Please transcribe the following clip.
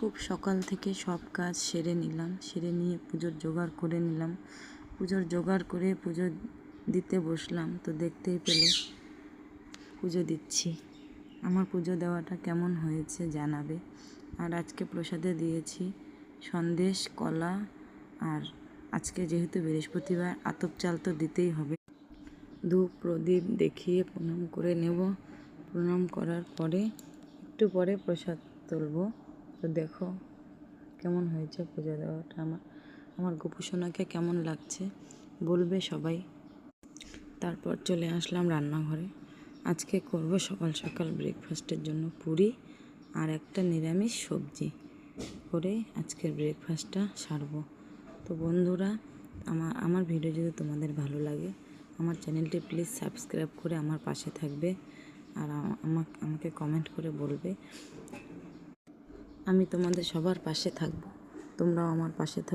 খুব সকাল থেকে সব কাজ সেরে নিলাম, সেরে নিয়ে পুজোর জোগাড় করে নিলাম। পুজোর জোগাড় করে পুজো দিতে বসলাম, তো দেখতেই পেলে পুজো দিচ্ছি। আমার পুজো দেওয়াটা কেমন হয়েছে জানাবে। আর আজকে প্রসাদে দিয়েছি সন্দেশ, কলা, আর আজকে যেহেতু বৃহস্পতিবার আতপ চাল তো দিতেই হবে। ধূপ প্রদীপ দেখিয়ে প্রণাম করে নেব। প্রণাম করার পরে একটু পরে প্রসাদ তুলব। তো দেখো কেমন হয়েছে পুজো দেওয়াটা আমার গোপুসোনাকে কেমন লাগছে বলবে সবাই। তারপর চলে আসলাম রান্নাঘরে। আজকে করব সকাল সকাল ব্রেকফাস্টের জন্য পুরি আর একটা নিরামিষ সবজি করে আজকের ব্রেকফাস্টটা সারবো। তো বন্ধুরা, আমার ভিডিও যদি তোমাদের ভালো লাগে আমার চ্যানেলটি প্লিজ সাবস্ক্রাইব করে আমার পাশে থাকবে, আর আমাকে কমেন্ট করে বলবে। আমি তোমাদের সবার পাশে থাকবো, তোমরাও আমার পাশে থাকো।